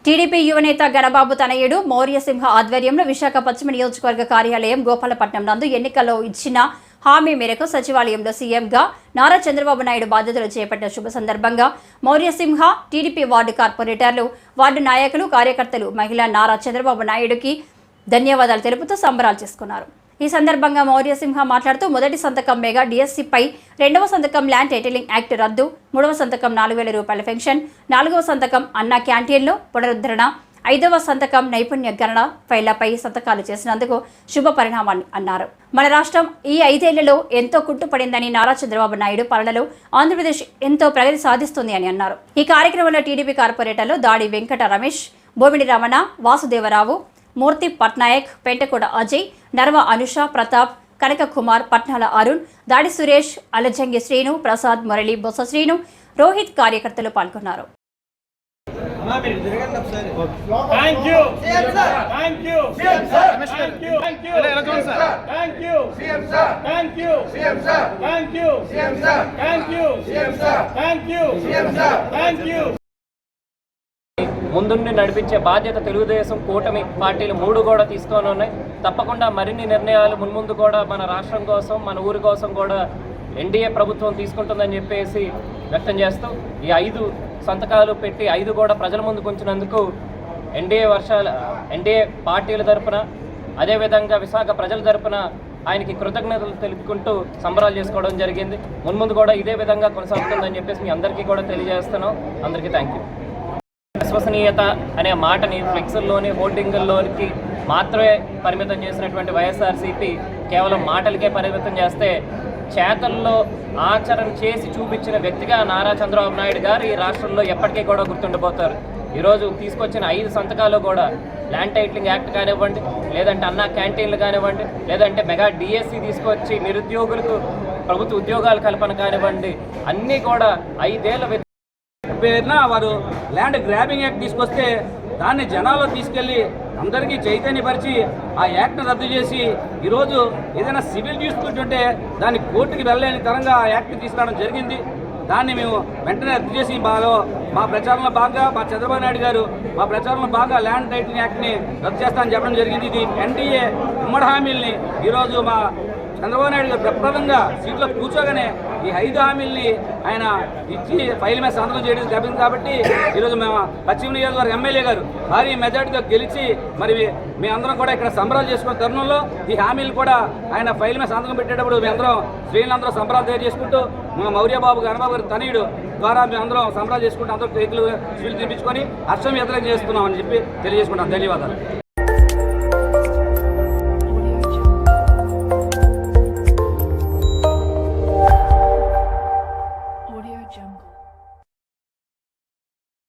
TDP యువనేత గణబాబు తనయుడు మౌర్యసింహ ఆధ్వర్యంలో విశాఖ పశ్చిమ నియోజకవర్గ కార్యాలయం గోపాలపట్నం నందు ఎన్నికల్లో ఇచ్చిన హామీ మేరకు సచివాలయంలో సీఎంగా నారా చంద్రబాబు నాయుడు బాధ్యతలు చేపట్టిన శుభ సందర్భంగా మౌర్యసింహ టీడీపీ వార్డు కార్పొరేటర్లు, వార్డు నాయకులు, కార్యకర్తలు మహిళా నారా చంద్రబాబు నాయుడుకి ధన్యవాదాలు తెలుపుతూ సంబరాలు చేసుకున్నారు. ఈ సందర్భంగా మౌర్యసింహ మాట్లాడుతూ మొదటి సంతకం మెగా డిఎస్సీపై, రెండవ సంతకం ల్యాండ్ టైటిలింగ్ యాక్ట్ రద్దు, మూడవ సంతకం 4,000 రూపాయల పెన్షన్, నాలుగవ సంతకం అన్నా క్యాంటీన్లు పునరుద్ధరణ, ఐదవ సంతకం నైపుణ్య గణన ఫైళ్లపై సంతకాలు చేసినందుకు శుభ పరిణామాన్ని అన్నారు. మన రాష్ట్రం ఈ 5 ఏళ్లలో ఎంతో కుట్టుపడిందని, నారా చంద్రబాబు నాయుడు పాలనలో ఆంధ్రప్రదేశ్ ఎంతో ప్రగతి సాధిస్తుంది అని అన్నారు. ఈ కార్యక్రమంలో టీడీపీ కార్పొరేటర్లు దాడి వెంకట రమేష్, బోమిడి రమణ, వాసుదేవరావు, మూర్తి పట్నాయక్, పెంటకోడ అజయ్, నర్వ అనుష, ప్రతాప్, కనక కుమార్, పట్నాల అరుణ్, దాడి సురేష్, అలజంగి శ్రీను, ప్రసాద్, మురళి, బొత్స శ్రీను, రోహిత్ కార్యకర్తలు పాల్గొన్నారు. ముందుండి నడిపించే బాధ్యత తెలుగుదేశం కూటమి పార్టీలు 3 కూడా తీసుకొని ఉన్నాయి. తప్పకుండా మరిన్ని నిర్ణయాలు మున్ముందు కూడా మన రాష్ట్రం కోసం, మన ఊరి కోసం కూడా ఎన్డీఏ ప్రభుత్వం తీసుకుంటుందని చెప్పేసి వ్యక్తం చేస్తూ ఈ 5 సంతకాలు పెట్టి 5 కూడా ప్రజల ముందుకు ఉంచినందుకు ఎన్డీఏ పార్టీల తరఫున, అదేవిధంగా విశాఖ ప్రజల తరఫున ఆయనకి కృతజ్ఞతలు తెలుపుకుంటూ సంబరాలు చేసుకోవడం జరిగింది. మున్ముందు కూడా ఇదే విధంగా కొనసాగుతుందని చెప్పేసి మీ అందరికీ కూడా తెలియజేస్తున్నాం. అందరికీ థ్యాంక్ యూ. విశ్వసనీయత అనే మాటని ఫ్లెక్సుల్లోని, హోర్డింగుల్లోకి మాత్రమే పరిమితం చేసినటువంటి వైఎస్ఆర్సీపీ కేవలం మాటలకే పరిమితం చేస్తే చేతల్లో ఆచరణ చేసి చూపించిన వ్యక్తిగా నారా చంద్రబాబు నాయుడు గారు ఈ రాష్ట్రంలో ఎప్పటికీ కూడా గుర్తుండిపోతారు. ఈరోజు తీసుకొచ్చిన 5 సంతకాలు కూడా ల్యాండ్ టైటిలింగ్ యాక్ట్ కానివ్వండి, లేదంటే అన్నా క్యాంటీన్లు కానివ్వండి, లేదంటే మెగా డిఎస్సీ తీసుకొచ్చి నిరుద్యోగులకు ప్రభుత్వ ఉద్యోగాల కల్పన కానివ్వండి, అన్నీ కూడా 5 ఏళ్ల పేరున వారు ల్యాండ్ గ్రాబింగ్ యాక్ట్ తీసుకొస్తే దాన్ని జనాల్లో తీసుకెళ్ళి అందరికీ చైతన్యపరిచి ఆ యాక్ట్ను రద్దు చేసి ఈరోజు ఏదైనా సివిల్ తీసుకుంటుంటే దాన్ని కోర్టుకి వెళ్ళలేని తరంగా ఆ యాక్ట్ని తీసుకురావడం జరిగింది. దాన్ని మేము వెంటనే రద్దు చేసి మా ప్రచారంలో భాగంగా మా చంద్రబాబు నాయుడు గారు మా ప్రచారంలో భాగంగా ల్యాండ్ టైటిలింగ్ యాక్ట్ని రద్దు చేస్తామని చెప్పడం జరిగింది. ఇది ఎన్డీఏ ఉమ్మడి హామీల్ని ఈరోజు మా చంద్రబాబు నాయుడు గారు ప్రప్రదంగా సీట్లో కూర్చోగానే ఈ 5 హామీల్ని ఆయన ఇచ్చి ఫైల్ మీద సంతకం చేయడం జరిగింది. కాబట్టి ఈరోజు మేము పశ్చిమ నియోజకవర్గ ఎమ్మెల్యే గారు భారీ మెజార్టీతో గెలిచి మరి మేమందరం కూడా ఇక్కడ సంబరాలు చేసుకున్న తరుణంలో ఈ హామీలు కూడా ఆయన ఫైల్ మీద సంతకం పెట్టేటప్పుడు మేమందరం శ్రేణులందరూ సంబరాలు తయారు చేసుకుంటూ మా మౌర్యబాబు గణబాబు గారి తనయుడు ద్వారా మేమందరం సంబరాలు చేసుకుంటూ అందరూ కేకులు స్వీట్లు తినిపించుకొని హర్షం వ్యతిరేకం చేస్తున్నామని చెప్పి తెలియజేసుకుంటాం. ధన్యవాదాలు.